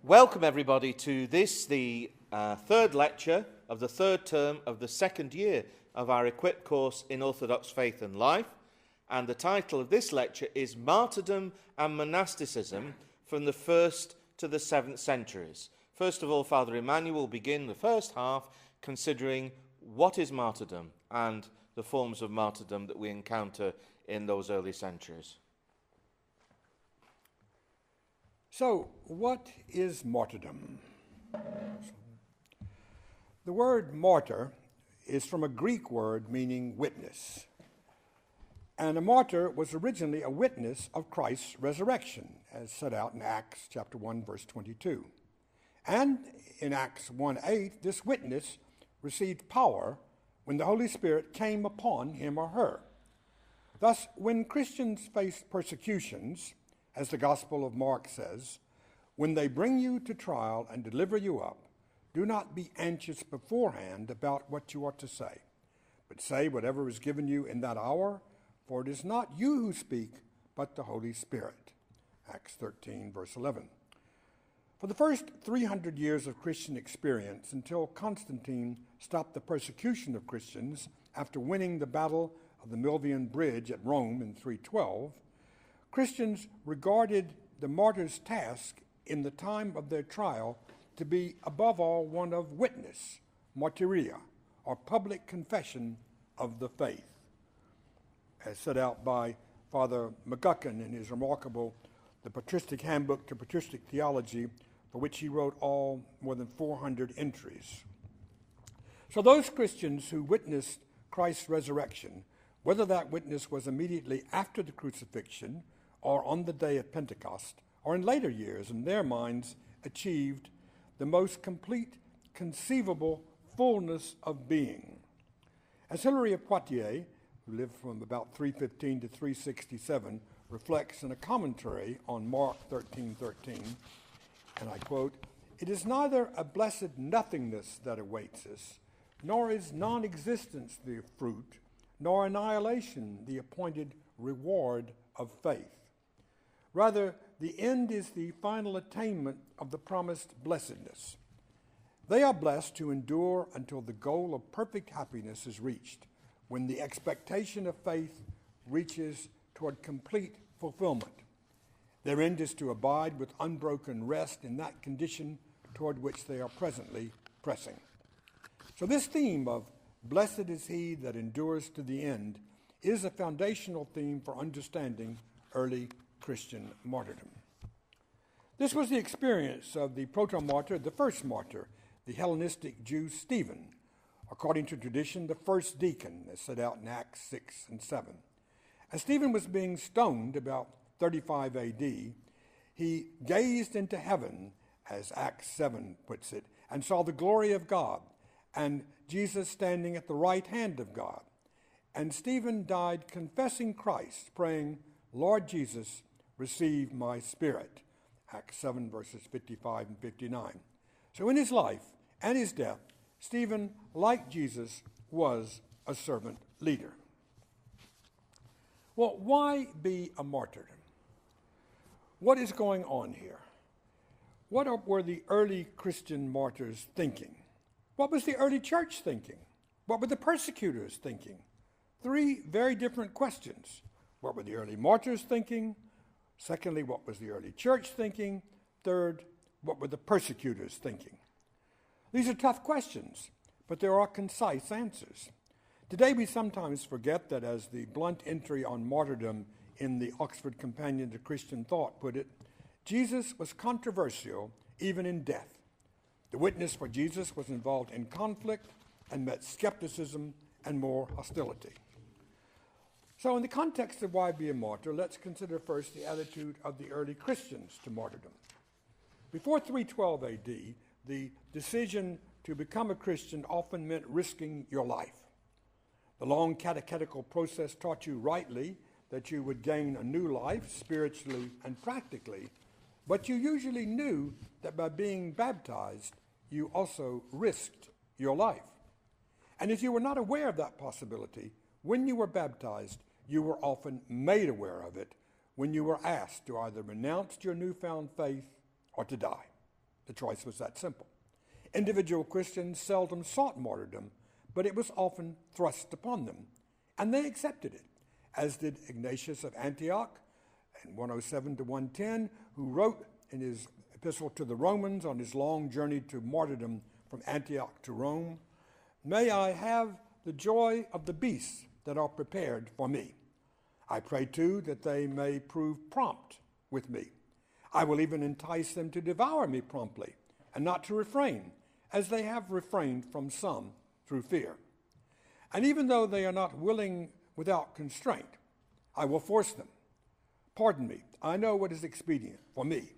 Welcome everybody to this, the third lecture of the third term of the second year of our Quip course in Orthodox Faith and Life. And the title of this lecture is Martyrdom and Monasticism from the 1st to the 7th centuries. First of all, Father Emmanuel will begin the first half considering what is martyrdom and the forms of martyrdom that we encounter in those early centuries. So, what is martyrdom? The word martyr is from a Greek word meaning witness. And a martyr was originally a witness of Christ's resurrection, as set out in Acts chapter 1, verse 22. And in Acts 1:8, this witness received power when the Holy Spirit came upon him or her. Thus, when Christians face persecutions, as the Gospel of Mark says, when they bring you to trial and deliver you up, do not be anxious beforehand about what you ought to say, but say whatever is given you in that hour, for it is not you who speak, but the Holy Spirit. Acts 13, verse 11. For the first 300 years of Christian experience, until Constantine stopped the persecution of Christians after winning the Battle of the Milvian Bridge at Rome in 312, Christians regarded the martyr's task in the time of their trial to be, above all, one of witness, martyria, or public confession of the faith, as set out by Father McGuckin in his remarkable The Patristic Handbook to Patristic Theology, for which he wrote all more than 400 entries. So those Christians who witnessed Christ's resurrection, whether that witness was immediately after the crucifixion or on the day of Pentecost, or in later years, in their minds, achieved the most complete conceivable fullness of being. As Hilary of Poitiers, who lived from about 315 to 367, reflects in a commentary on Mark 13:13, and I quote, "It is neither a blessed nothingness that awaits us, nor is non-existence the fruit, nor annihilation the appointed reward of faith. Rather, the end is the final attainment of the promised blessedness. They are blessed to endure until the goal of perfect happiness is reached, when the expectation of faith reaches toward complete fulfillment. Their end is to abide with unbroken rest in that condition toward which they are presently pressing." So this theme of blessed is he that endures to the end is a foundational theme for understanding early Christian martyrdom. This was the experience of the proto-martyr, the first martyr, the Hellenistic Jew Stephen, according to tradition, the first deacon, as set out in Acts 6 and 7. As Stephen was being stoned about 35 AD, he gazed into heaven, as Acts 7 puts it, and saw the glory of God, and Jesus standing at the right hand of God. And Stephen died confessing Christ, praying, "Lord Jesus, receive my spirit." Acts 7, verses 55 and 59. So in his life and his death, Stephen, like Jesus, was a servant leader. Well, why be a martyr? What is going on here? What were the early Christian martyrs thinking? What was the early church thinking? What were the persecutors thinking? Three very different questions. What were the early martyrs thinking? Secondly, what was the early church thinking? Third, what were the persecutors thinking? These are tough questions, but there are concise answers. Today we sometimes forget that, as the blunt entry on martyrdom in the Oxford Companion to Christian Thought put it, Jesus was controversial even in death. The witness for Jesus was involved in conflict and met skepticism and more hostility. So in the context of why be a martyr, let's consider first the attitude of the early Christians to martyrdom. Before 312 AD, the decision to become a Christian often meant risking your life. The long catechetical process taught you rightly that you would gain a new life spiritually and practically, but you usually knew that by being baptized, you also risked your life. And if you were not aware of that possibility, when you were baptized, you were often made aware of it when you were asked to either renounce your newfound faith or to die. The choice was that simple. Individual Christians seldom sought martyrdom, but it was often thrust upon them, and they accepted it, as did Ignatius of Antioch in 107 to 110, who wrote in his epistle to the Romans on his long journey to martyrdom from Antioch to Rome, "May I have the joy of the beasts that are prepared for me. I pray, too, that they may prove prompt with me. I will even entice them to devour me promptly, and not to refrain, as they have refrained from some through fear. And even though they are not willing without constraint, I will force them. Pardon me, I know what is expedient for me.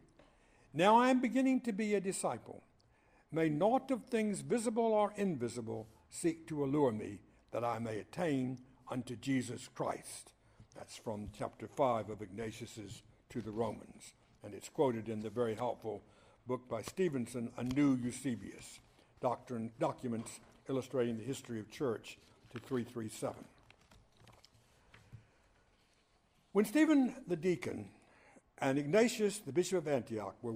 Now I am beginning to be a disciple. May naught of things visible or invisible seek to allure me, that I may attain unto Jesus Christ." That's from chapter 5 of Ignatius's To the Romans, and it's quoted in the very helpful book by Stevenson, A New Eusebius, Documents Illustrating the History of Church, to 337. When Stephen the deacon and Ignatius the bishop of Antioch were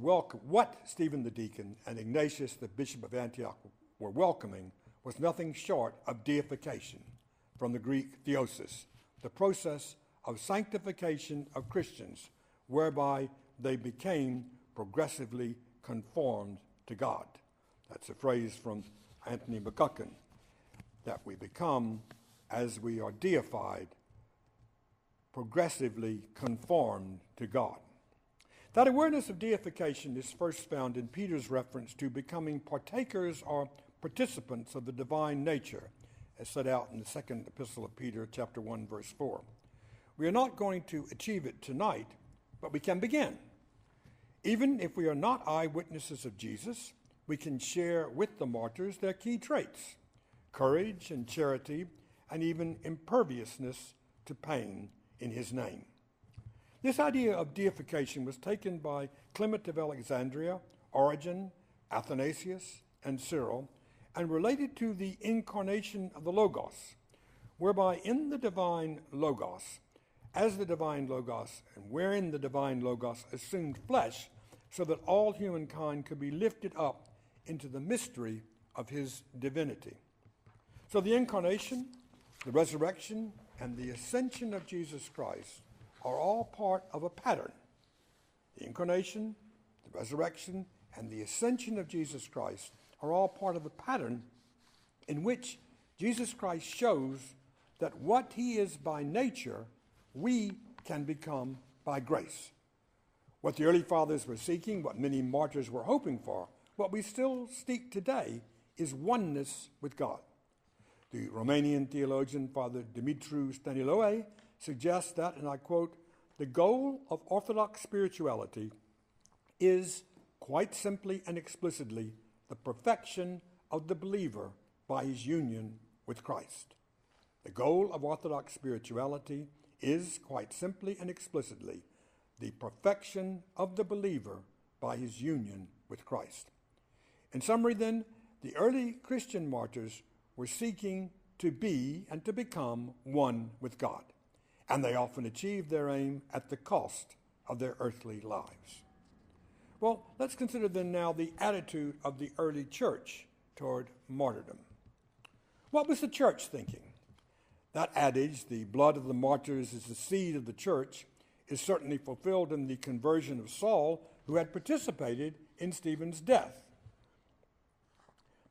welcoming was nothing short of deification, from the Greek theosis, the process of sanctification of Christians, whereby they became progressively conformed to God. That's a phrase from Anthony McGuckin, that we become, as we are deified, progressively conformed to God. That awareness of deification is first found in Peter's reference to becoming partakers or participants of the divine nature, as set out in the second epistle of Peter, chapter 1, verse 4. We are not going to achieve it tonight, but we can begin. Even if we are not eyewitnesses of Jesus, we can share with the martyrs their key traits: courage and charity, and even imperviousness to pain in his name. This idea of deification was taken by Clement of Alexandria, Origen, Athanasius, and Cyril, and related to the incarnation of the Logos, whereby in the divine Logos, as the divine Logos, and wherein the divine Logos assumed flesh, so that all humankind could be lifted up into the mystery of his divinity. So the incarnation, the resurrection, and the ascension of Jesus Christ are all part of a pattern. The incarnation, the resurrection, and the ascension of Jesus Christ are all part of a pattern in which Jesus Christ shows that what he is by nature, we can become by grace. What the early fathers were seeking, what many martyrs were hoping for, what we still seek today is oneness with God. The Romanian theologian, Father Dumitru Staniloae, suggests that, and I quote, "The goal of Orthodox spirituality is, quite simply and explicitly, the perfection of the believer by his union with Christ." The goal of Orthodox spirituality is, quite simply and explicitly, the perfection of the believer by his union with Christ. In summary, then, the early Christian martyrs were seeking to be and to become one with God, and they often achieved their aim at the cost of their earthly lives. Well, let's consider then now the attitude of the early church toward martyrdom. What was the church thinking? That adage, "the blood of the martyrs is the seed of the church," is certainly fulfilled in the conversion of Saul, who had participated in Stephen's death.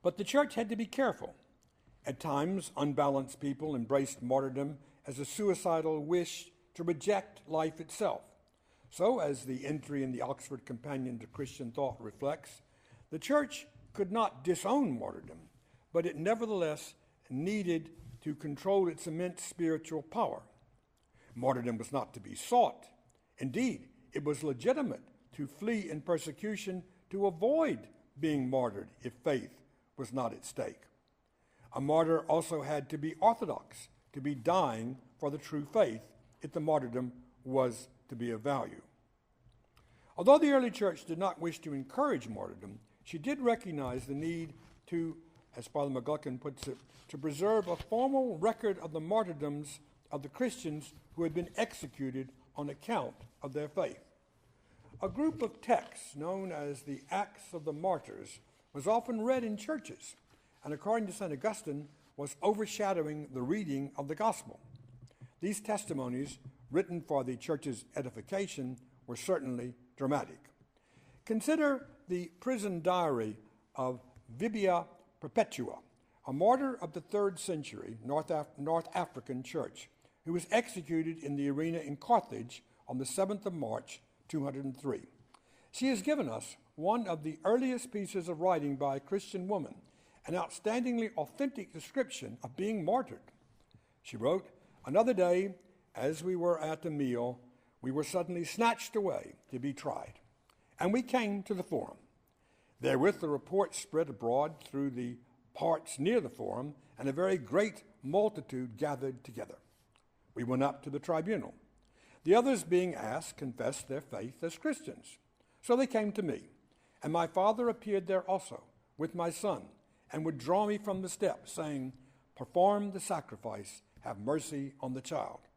But the church had to be careful. At times, unbalanced people embraced martyrdom as a suicidal wish to reject life itself. So, as the entry in the Oxford Companion to Christian Thought reflects, the church could not disown martyrdom, but it nevertheless needed to control its immense spiritual power. Martyrdom was not to be sought. Indeed, it was legitimate to flee in persecution to avoid being martyred if faith was not at stake. A martyr also had to be orthodox, to be dying for the true faith, if the martyrdom was to be of value. Although the early church did not wish to encourage martyrdom, she did recognize the need to, as Father McGuckin puts it, to preserve a formal record of the martyrdoms of the Christians who had been executed on account of their faith. A group of texts known as the Acts of the Martyrs was often read in churches, and according to St. Augustine, was overshadowing the reading of the gospel. These testimonies, written for the church's edification, were certainly dramatic. Consider the prison diary of Vibia Perpetua, a martyr of the 3rd century North African church, who was executed in the arena in Carthage on the 7th of March, 203. She has given us one of the earliest pieces of writing by a Christian woman, an outstandingly authentic description of being martyred. She wrote, "Another day, as we were at a meal, we were suddenly snatched away to be tried, and we came to the forum. Therewith the report spread abroad through the parts near the forum, and a very great multitude gathered together. We went up to the tribunal. The others being asked confessed their faith as Christians. So they came to me, and my father appeared there also with my son, and would draw me from the steps, saying, 'Perform the sacrifice, have mercy on the child.'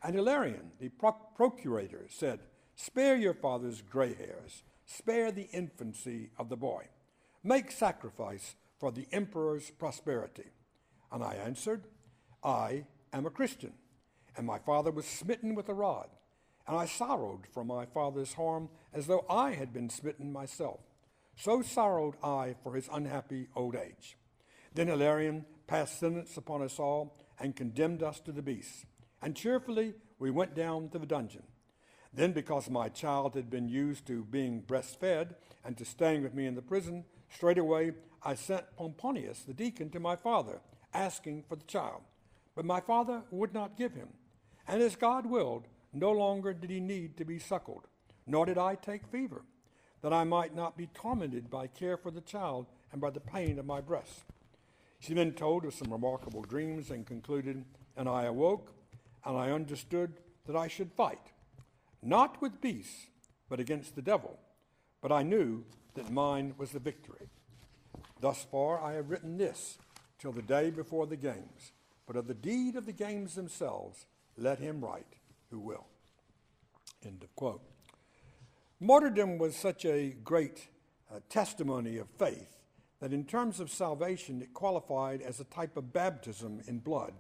And Hilarion, the procurator, said, 'Spare your father's gray hairs, spare the infancy of the boy. Make sacrifice for the emperor's prosperity.' And I answered, 'I am a Christian.' And my father was smitten with a rod, and I sorrowed for my father's harm as though I had been smitten myself. So sorrowed I for his unhappy old age. Then Hilarion passed sentence upon us all and condemned us to the beasts. And cheerfully we went down to the dungeon. Then, because my child had been used to being breastfed and to staying with me in the prison, straightway I sent Pomponius, the deacon, to my father, asking for the child. But my father would not give him. And as God willed, no longer did he need to be suckled, nor did I take fever, that I might not be tormented by care for the child and by the pain of my breast." She then told of some remarkable dreams and concluded, "And I awoke, and I understood that I should fight, not with beasts, but against the devil. But I knew that mine was the victory. Thus far I have written this till the day before the games, but of the deed of the games themselves let him write who will." End of quote. Martyrdom was such a great testimony of faith that in terms of salvation it qualified as a type of baptism in blood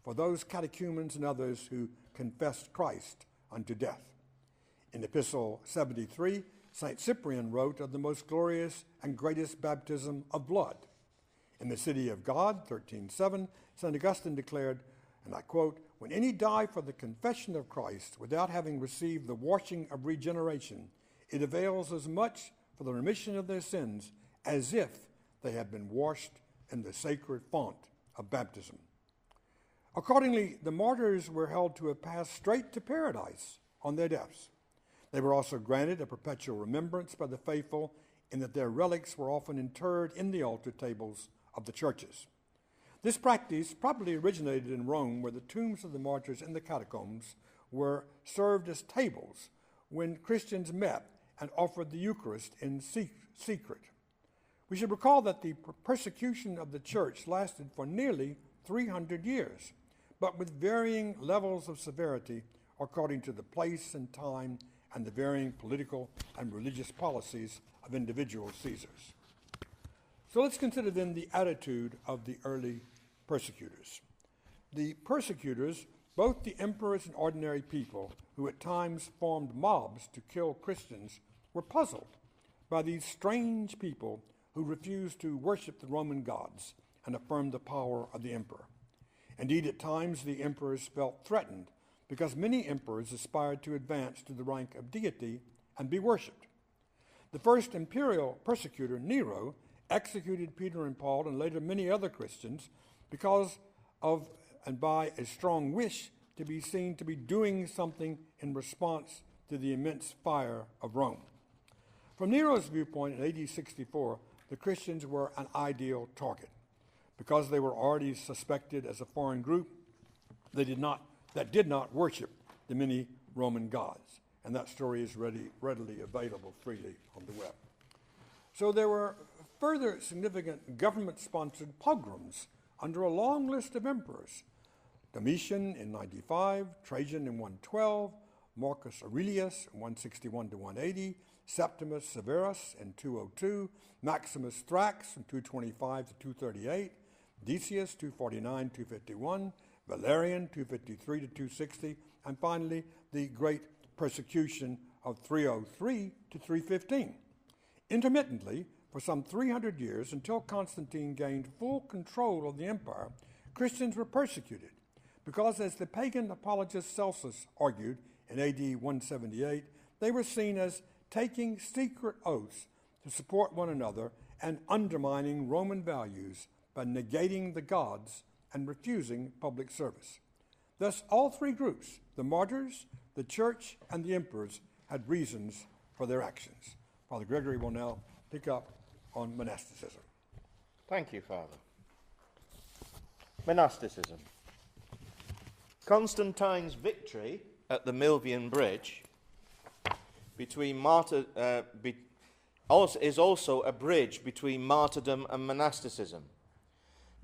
for those catechumens and others who confessed Christ unto death. In Epistle 73, St. Cyprian wrote of the most glorious and greatest baptism of blood. In the City of God, 13:7, St. Augustine declared, and I quote, "When any die for the confession of Christ without having received the washing of regeneration, it avails as much for the remission of their sins as if they had been washed in the sacred font of baptism." Accordingly, the martyrs were held to have passed straight to paradise on their deaths. They were also granted a perpetual remembrance by the faithful in that their relics were often interred in the altar tables of the churches. This practice probably originated in Rome, where the tombs of the martyrs in the catacombs were served as tables when Christians met and offered the Eucharist in secret. We should recall that the persecution of the church lasted for nearly 300 years, but with varying levels of severity according to the place and time and the varying political and religious policies of individual Caesars. So let's consider then the attitude of the early persecutors. The persecutors, both the emperors and ordinary people, who at times formed mobs to kill Christians, were puzzled by these strange people who refused to worship the Roman gods and affirm the power of the emperor. Indeed, at times the emperors felt threatened because many emperors aspired to advance to the rank of deity and be worshipped. The first imperial persecutor, Nero, executed Peter and Paul and later many other Christians because of and by a strong wish to be seen to be doing something in response to the immense fire of Rome. From Nero's viewpoint in AD 64, the Christians were an ideal target. Because they were already suspected as a foreign group that did not worship the many Roman gods. And that story is readily available freely on the web. So there were further significant government-sponsored pogroms under a long list of emperors. Domitian in 95, Trajan in 112, Marcus Aurelius in 161 to 180, Septimus Severus in 202, Maximus Thrax in 225 to 238, Decius 249 to 251, Valerian 253 to 260, and finally the great persecution of 303 to 315. Intermittently, for some 300 years, until Constantine gained full control of the empire, Christians were persecuted because, as the pagan apologist Celsus argued in AD 178, they were seen as taking secret oaths to support one another and undermining Roman values by negating the gods and refusing public service. Thus, all three groups, the martyrs, the church, and the emperors, had reasons for their actions. Father Gregory will now pick up on monasticism. Thank you, Father. Monasticism. Constantine's victory at the Milvian Bridge is also a bridge between martyrdom and monasticism.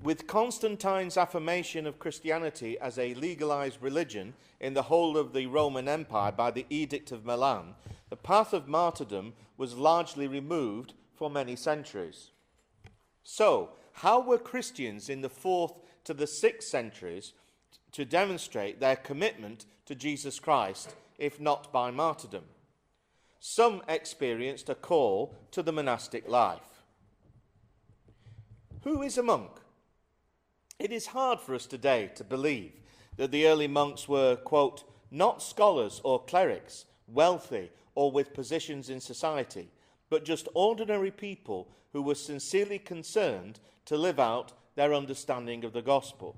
With Constantine's affirmation of Christianity as a legalized religion in the whole of the Roman Empire by the Edict of Milan, the path of martyrdom was largely removed for many centuries. So, how were Christians in the 4th to the 6th centuries to demonstrate their commitment to Jesus Christ, if not by martyrdom? Some experienced a call to the monastic life. Who is a monk? It is hard for us today to believe that the early monks were, quote, not scholars or clerics, wealthy or with positions in society, but just ordinary people who were sincerely concerned to live out their understanding of the gospel.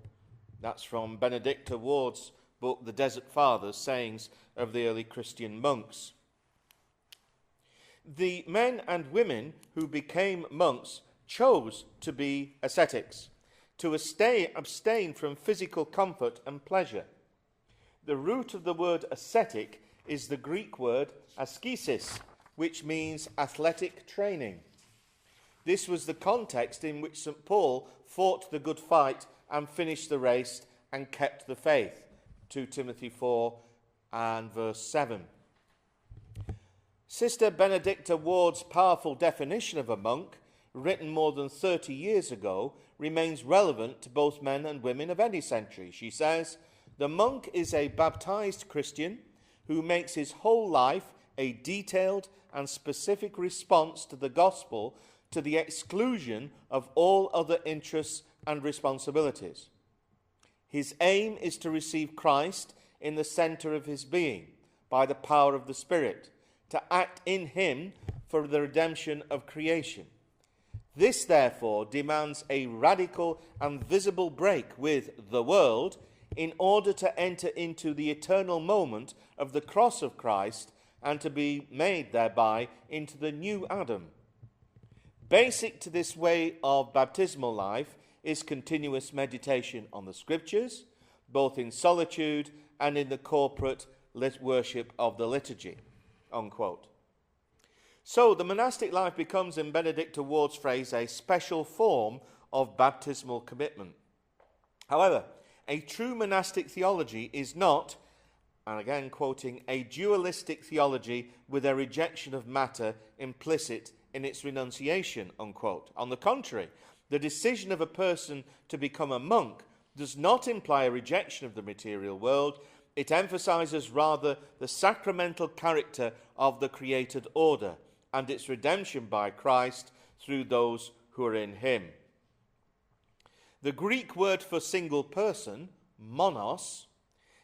That's from Benedicta Ward's book, The Desert Fathers, Sayings of the Early Christian Monks. The men and women who became monks chose to be ascetics, to abstain from physical comfort and pleasure. The root of the word ascetic is the Greek word askesis, which means athletic training. This was the context in which St. Paul fought the good fight and finished the race and kept the faith. 2 Timothy 4 and verse 7. Sister Benedicta Ward's powerful definition of a monk, written more than 30 years ago, remains relevant to both men and women of any century. She says, the monk is a baptized Christian who makes his whole life a detailed and specific response to the gospel to the exclusion of all other interests and responsibilities. His aim is to receive Christ in the center of his being by the power of the Spirit, to act in him for the redemption of creation. This, therefore, demands a radical and visible break with the world in order to enter into the eternal moment of the cross of Christ and to be made thereby into the new Adam. Basic to this way of baptismal life is continuous meditation on the Scriptures, both in solitude and in the corporate worship of the liturgy, unquote. So the monastic life becomes, in Benedicta Ward's phrase, a special form of baptismal commitment. However, a true monastic theology is not, and again quoting, a dualistic theology with a rejection of matter implicit in its renunciation, unquote. On the contrary, the decision of a person to become a monk does not imply a rejection of the material world. It emphasizes rather the sacramental character of the created order and its redemption by Christ through those who are in him. The Greek word for single person, monos,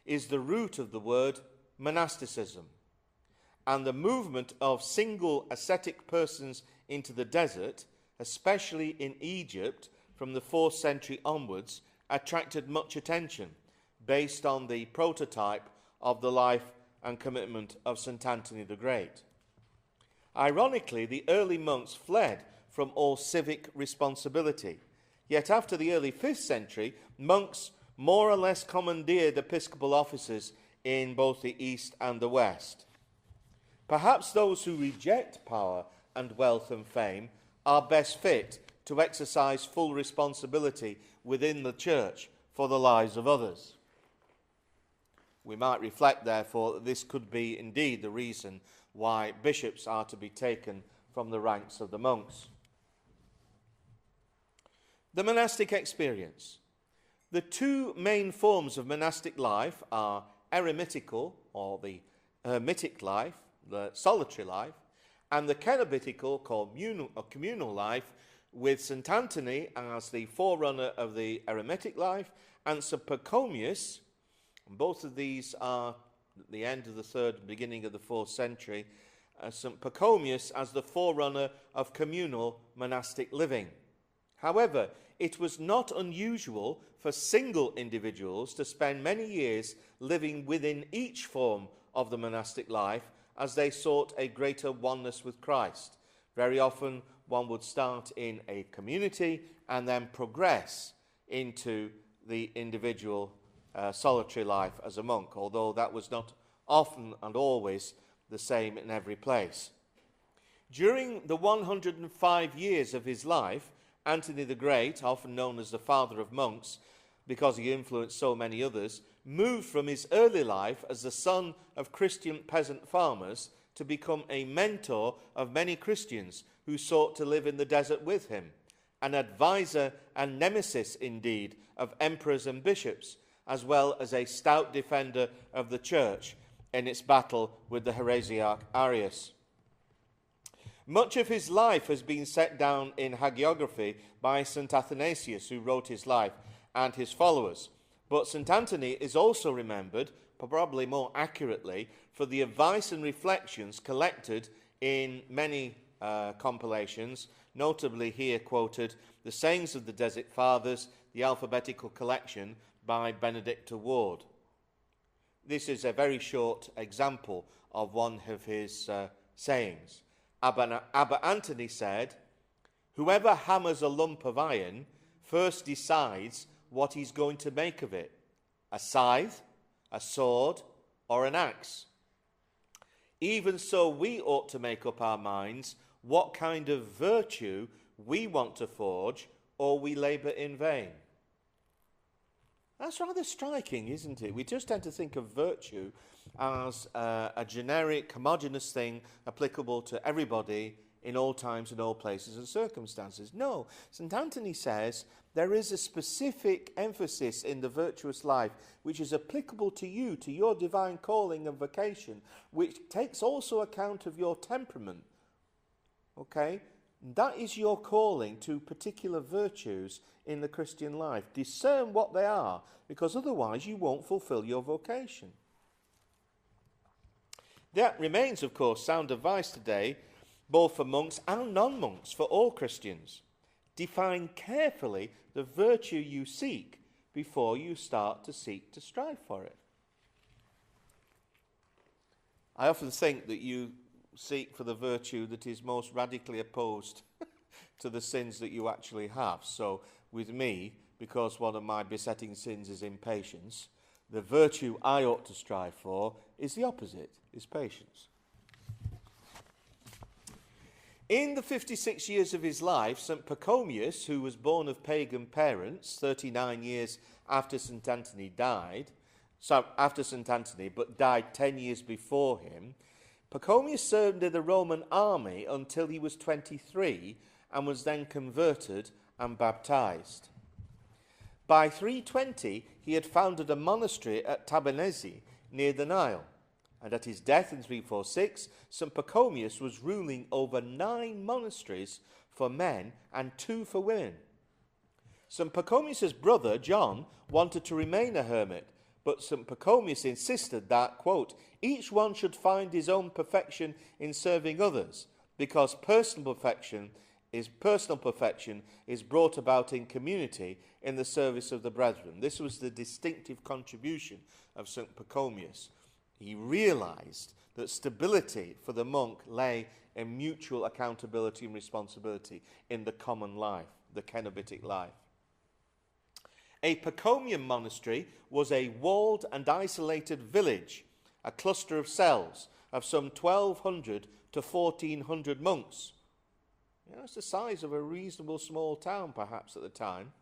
is the root of the word monasticism, and the movement of single ascetic persons into the desert, especially in Egypt from the 4th century onwards, attracted much attention based on the prototype of the life and commitment of St. Anthony the Great. Ironically, the early monks fled from all civic responsibility. Yet after the early 5th century, monks more or less commandeered episcopal offices in both the East and the West. Perhaps those who reject power and wealth and fame are best fit to exercise full responsibility within the church for the lives of others. We might reflect, therefore, that this could be indeed the reason why bishops are to be taken from the ranks of the monks. The monastic experience. The two main forms of monastic life are eremitical, or the hermitic life, the solitary life, and the cenobitical, communal life, with St. Anthony as the forerunner of the eremitic life, and St. Pachomius. Both of these are at the end of the 3rd, beginning of the 4th century. St. Pachomius as the forerunner of communal monastic living. However, it was not unusual for single individuals to spend many years living within each form of the monastic life as they sought a greater oneness with Christ. Very often one would start in a community and then progress into the individual solitary life as a monk, although that was not often and always the same in every place. During the 105 years of his life, Anthony the Great, often known as the father of monks because he influenced so many others, moved from his early life as the son of Christian peasant farmers to become a mentor of many Christians who sought to live in the desert with him, an advisor and nemesis indeed of emperors and bishops, as well as a stout defender of the church in its battle with the heresiarch Arius. Much of his life has been set down in hagiography by St. Athanasius, who wrote his life, and his followers. But St. Anthony is also remembered, probably more accurately, for the advice and reflections collected in many compilations, notably here quoted The Sayings of the Desert Fathers, the alphabetical collection by Benedicta Ward. This is a very short example of one of his sayings. Abba Anthony said, "Whoever hammers a lump of iron first decides what he's going to make of it, a scythe, a sword, or an axe. Even so, we ought to make up our minds what kind of virtue we want to forge, or we labour in vain." That's rather striking, isn't it? We just tend to think of virtue as a generic, homogeneous thing applicable to everybody in all times and all places and circumstances. No, St. Anthony says there is a specific emphasis in the virtuous life which is applicable to you, to your divine calling and vocation, which takes also account of your temperament. Okay? That is your calling to particular virtues in the Christian life. Discern what they are, because otherwise you won't fulfill your vocation. That remains, of course, sound advice today, both for monks and non-monks, for all Christians. Define carefully the virtue you seek before you start to seek to strive for it. I often think that you seek for the virtue that is most radically opposed to the sins that you actually have. So with me, because one of my besetting sins is impatience, the virtue I ought to strive for is the opposite, is patience. In the 56 years of his life, St. Pachomius, who was born of pagan parents 39 years after St. Anthony died, but died 10 years before him, Pachomius served in the Roman army until he was 23 and was then converted and baptized. By 320, he had founded a monastery at Tabanesi near the Nile, and at his death in 346, St. Pachomius was ruling over 9 monasteries for men and 2 for women. St. Pachomius' brother, John, wanted to remain a hermit, but St. Pachomius insisted that, quote, each one should find his own perfection in serving others, because personal perfection is brought about in community in the service of the brethren. This was the distinctive contribution of St. Pachomius. He realized that stability for the monk lay in mutual accountability and responsibility in the common life, the cenobitic life. A Pachomian monastery was a walled and isolated village, a cluster of cells of some 1,200 to 1,400 monks. It's the size of a reasonable small town, perhaps, at the time,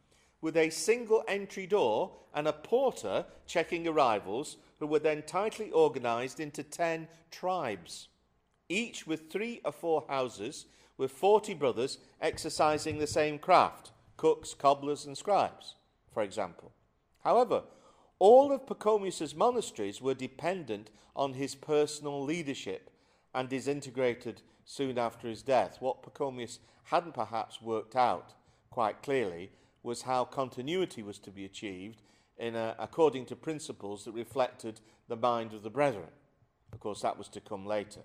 with a single entry door and a porter checking arrivals, who were then tightly organised into 10 tribes, each with 3 or 4 houses, with 40 brothers exercising the same craft, cooks, cobblers and scribes, for example. However, all of Pachomius's monasteries were dependent on his personal leadership and disintegrated soon after his death. What Pachomius hadn't perhaps worked out quite clearly was how continuity was to be achieved according to principles that reflected the mind of the brethren. Of course, that was to come later.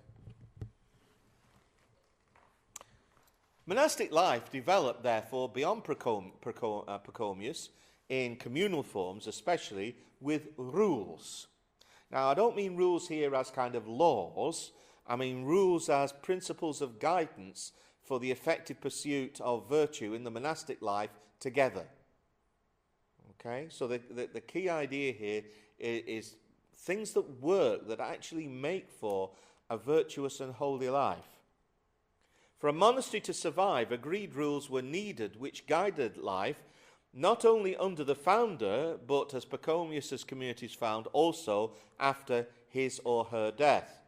Monastic life developed, therefore, beyond Pachomius in communal forms, especially with rules. Now, I don't mean rules here as kind of laws. I mean rules as principles of guidance for the effective pursuit of virtue in the monastic life together. Okay, so the key idea here is things that work, that actually make for a virtuous and holy life. For a monastery to survive, agreed rules were needed which guided life, not only under the founder, but, as Pachomius's communities found, also after his or her death.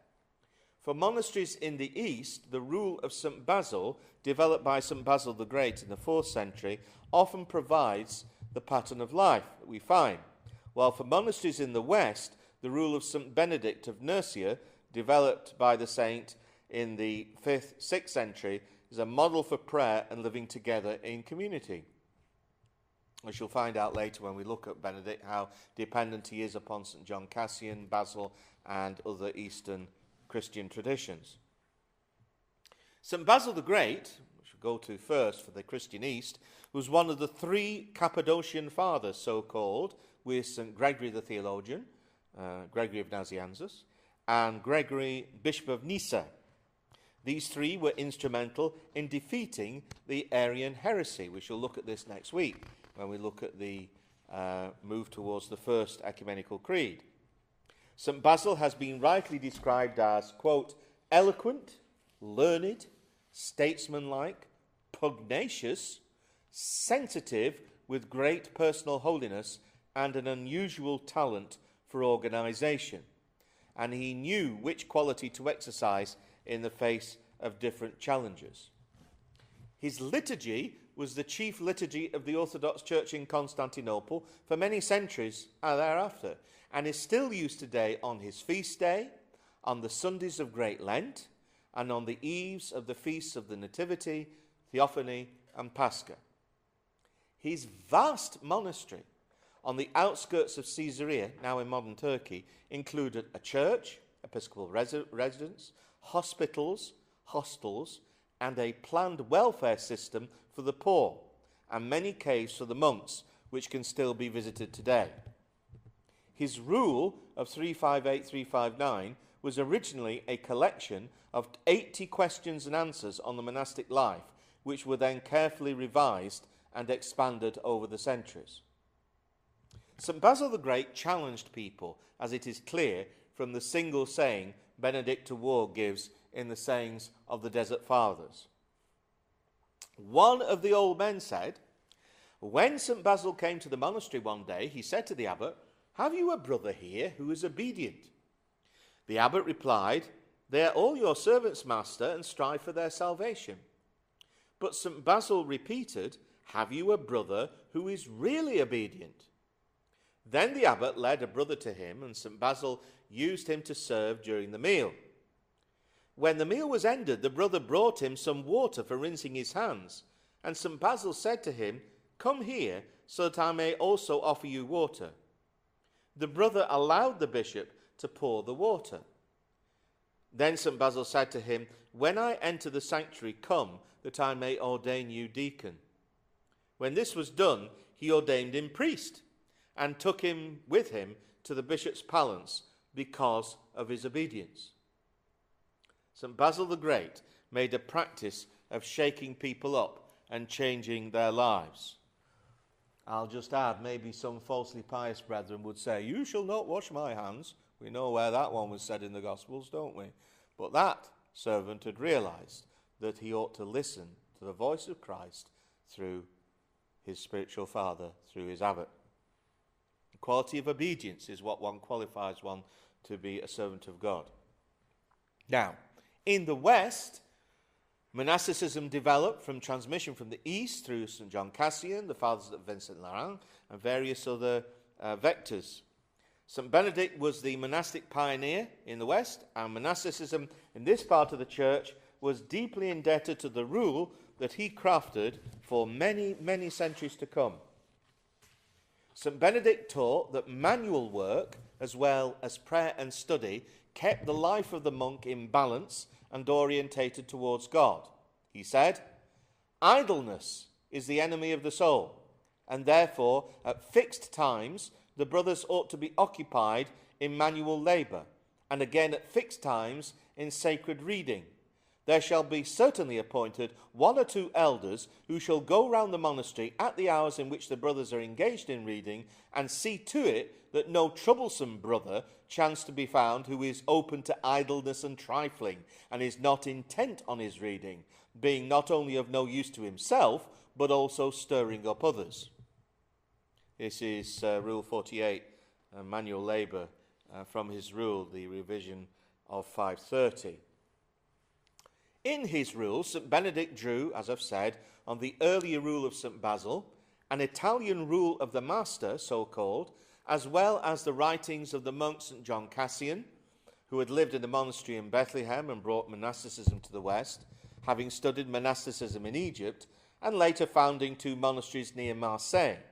For monasteries in the East, the rule of St. Basil, developed by St. Basil the Great in the 4th century, often provides the pattern of life that we find, while for monasteries in the West, the rule of St. Benedict of Nursia, developed by the saint in the 5th, 6th century, is a model for prayer and living together in community. We shall find out later when we look at Benedict how dependent he is upon St. John Cassian, Basil, and other Eastern Christian traditions. St. Basil the Great, which we'll go to first for the Christian East, was one of the 3 Cappadocian fathers, so-called, with St. Gregory the theologian, Gregory of Nazianzus, and Gregory, Bishop of Nyssa. These 3 were instrumental in defeating the Arian heresy. We shall look at this next week when we look at the move towards the First Ecumenical Creed. St. Basil has been rightly described as, quote, eloquent, learned, statesmanlike, pugnacious, sensitive, with great personal holiness and an unusual talent for organisation. And he knew which quality to exercise in the face of different challenges. His liturgy was the chief liturgy of the Orthodox Church in Constantinople for many centuries thereafter, and is still used today on his feast day, on the Sundays of Great Lent, and on the eves of the feasts of the Nativity, Theophany, and Pascha. His vast monastery on the outskirts of Caesarea, now in modern Turkey, included a church, episcopal residence, hospitals, hostels, and a planned welfare system for the poor, and many caves for the monks, which can still be visited today. His rule of 358-359 was originally a collection of 80 questions and answers on the monastic life, which were then carefully revised and expanded over the centuries. St. Basil the Great challenged people, as it is clear from the single saying Benedict de Ward gives in the sayings of the Desert Fathers. One of the old men said, when St. Basil came to the monastery one day, he said to the abbot, have you a brother here who is obedient? The abbot replied, they are all your servants, master, and strive for their salvation. But St. Basil repeated, have you a brother who is really obedient? Then the abbot led a brother to him, and St. Basil used him to serve during the meal. When the meal was ended, the brother brought him some water for rinsing his hands, and St. Basil said to him, come here, so that I may also offer you water. The brother allowed the bishop to pour the water. Then St. Basil said to him, when I enter the sanctuary, come, that I may ordain you deacon. When this was done, he ordained him priest, and took him with him to the bishop's palace because of his obedience. St. Basil the Great made a practice of shaking people up and changing their lives. I'll just add, maybe some falsely pious brethren would say, you shall not wash my hands. We know where that one was said in the Gospels, don't we? But that servant had realized that he ought to listen to the voice of Christ through his spiritual father through his abbot. The quality of obedience is what one qualifies one to be a servant of God. Now, in the West, monasticism developed from transmission from the East through St. John Cassian, the fathers of Vincent Laurent, and various other vectors. St. Benedict was the monastic pioneer in the West, and monasticism in this part of the church was deeply indebted to the rule that he crafted for many, many centuries to come. St. Benedict taught that manual work, as well as prayer and study, kept the life of the monk in balance and orientated towards God. He said, "Idleness is the enemy of the soul, and therefore at fixed times the brothers ought to be occupied in manual labour, and again at fixed times in sacred reading. There shall be certainly appointed 1 or 2 elders who shall go round the monastery at the hours in which the brothers are engaged in reading, and see to it that no troublesome brother chance to be found who is open to idleness and trifling, and is not intent on his reading, being not only of no use to himself, but also stirring up others." This is Rule 48, manual labour, from his rule, the revision of 530. In his rule, St. Benedict drew, as I've said, on the earlier rule of St. Basil, an Italian rule of the Master, so-called, as well as the writings of the monk St. John Cassian, who had lived in the monastery in Bethlehem and brought monasticism to the West, having studied monasticism in Egypt, and later founding 2 monasteries near Marseille.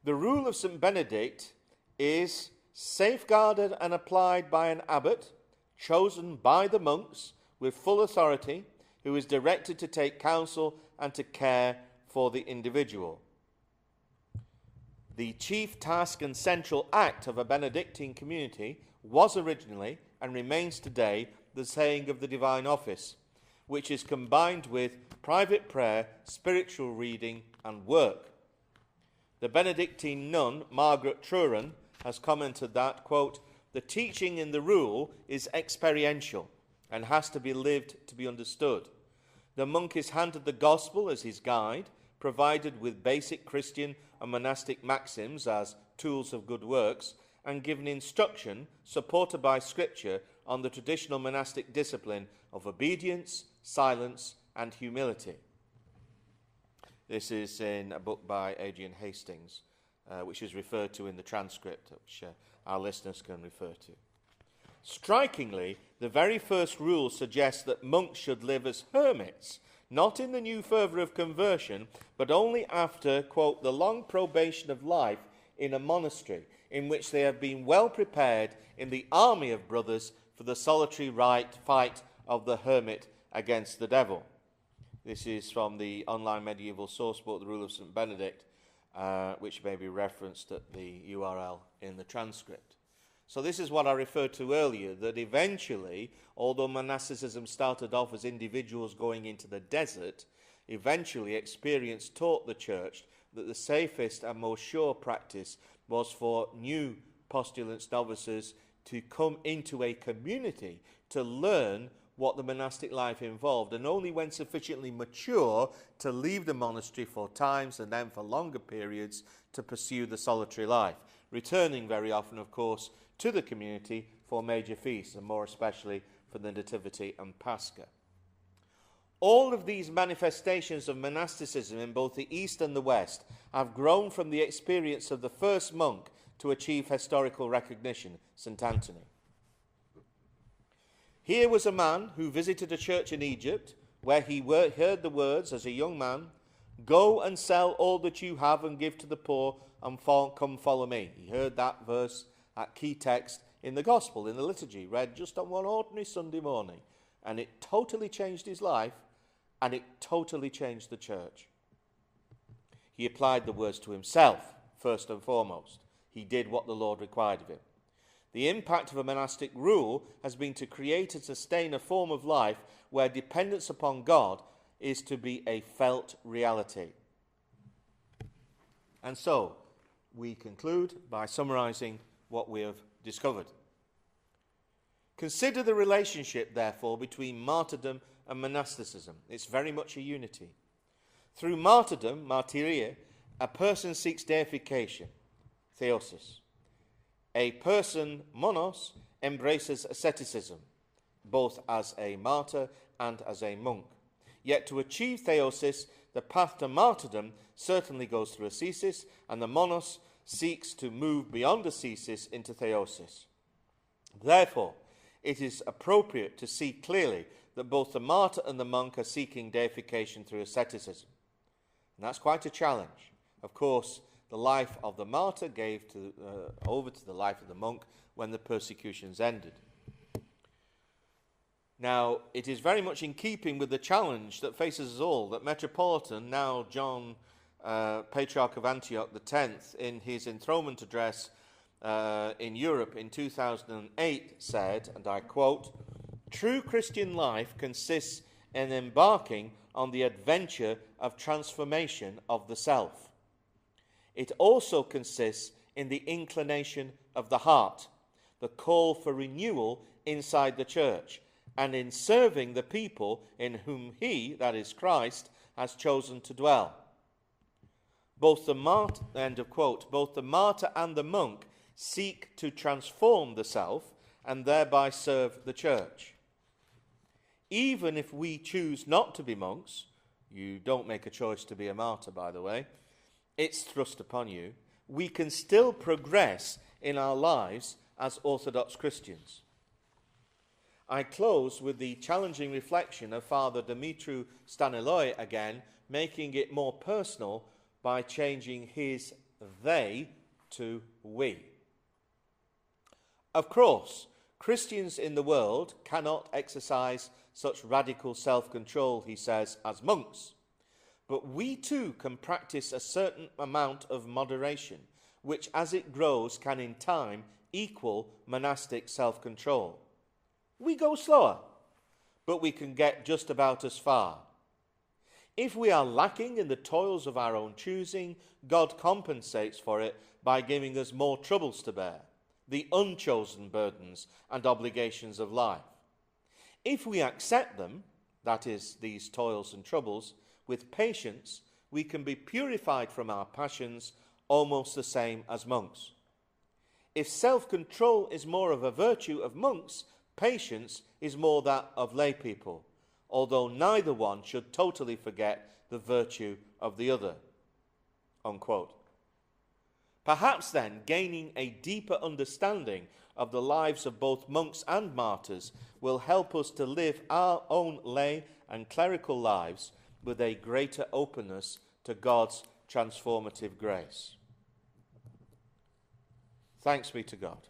The rule of St. Benedict is safeguarded and applied by an abbot, chosen by the monks with full authority, who is directed to take counsel and to care for the individual. The chief task and central act of a Benedictine community was originally, and remains today, the saying of the divine office, which is combined with private prayer, spiritual reading, and work. The Benedictine nun, Margaret Truran, has commented that, quote, "The teaching in the rule is experiential and has to be lived to be understood. The monk is handed the gospel as his guide, provided with basic Christian and monastic maxims as tools of good works, and given instruction, supported by Scripture, on the traditional monastic discipline of obedience, silence, and humility." This is in a book by Adrian Hastings, which is referred to in the transcript, which our listeners can refer to. Strikingly, the very first rule suggests that monks should live as hermits, not in the new fervour of conversion, but only after, quote, "the long probation of life in a monastery, in which they have been well prepared in the army of brothers for the solitary fight of the hermit against the devil." This is from the online medieval sourcebook, The Rule of St. Benedict, which may be referenced at the URL in the transcript. So this is what I referred to earlier, that eventually, although monasticism started off as individuals going into the desert, eventually experience taught the church that the safest and most sure practice was for new postulants, novices, to come into a community to learn what the monastic life involved, and only when sufficiently mature to leave the monastery for times and then for longer periods to pursue the solitary life, returning very often, of course, to the community for major feasts, and more especially for the Nativity and Pascha. All of these manifestations of monasticism in both the East and the West have grown from the experience of the first monk to achieve historical recognition, St. Anthony. Here was a man who visited a church in Egypt where he heard the words as a young man, "Go and sell all that you have and give to the poor, and come follow me." He heard that verse, that key text in the Gospel, in the liturgy, read just on one ordinary Sunday morning, and it totally changed his life, and it totally changed the church. He applied the words to himself, first and foremost. He did what the Lord required of him. The impact of a monastic rule has been to create and sustain a form of life where dependence upon God is to be a felt reality. And so, we conclude by summarising what we have discovered. Consider the relationship, therefore, between martyrdom and monasticism. It's very much a unity. Through martyrdom, martyria, a person seeks deification, theosis. A person, monos, embraces asceticism, both as a martyr and as a monk. Yet to achieve theosis, the path to martyrdom certainly goes through ascesis, and the monos seeks to move beyond ascesis into theosis. Therefore, it is appropriate to see clearly that both the martyr and the monk are seeking deification through asceticism. And that's quite a challenge. Of course, the life of the martyr gave over to the life of the monk when the persecutions ended. Now, it is very much in keeping with the challenge that faces us all that Metropolitan, now John, Patriarch of Antioch X, in his enthronement address in Europe in 2008 said, and I quote, "True Christian life consists in embarking on the adventure of transformation of the self. It also consists in the inclination of the heart, the call for renewal inside the church, and in serving the people in whom he, that is Christ, has chosen to dwell." Both the martyr, end of quote, both the martyr and the monk seek to transform the self and thereby serve the church. Even if we choose not to be monks, you don't make a choice to be a martyr, by the way, it's thrust upon you, we can still progress in our lives as Orthodox Christians. I close with the challenging reflection of Father Dumitru Staniloae again, making it more personal by changing his they to we. Of course, Christians in the world cannot exercise such radical self-control, he says, as monks. But we too can practice a certain amount of moderation, which as it grows can in time equal monastic self-control. We go slower, but we can get just about as far. If we are lacking in the toils of our own choosing, God compensates for it by giving us more troubles to bear, the unchosen burdens and obligations of life. If we accept them, that is, these toils and troubles, with patience, we can be purified from our passions almost the same as monks. If self-control is more of a virtue of monks, patience is more that of lay people, although neither one should totally forget the virtue of the other." Unquote. Perhaps then, gaining a deeper understanding of the lives of both monks and martyrs will help us to live our own lay and clerical lives with a greater openness to God's transformative grace. Thanks be to God.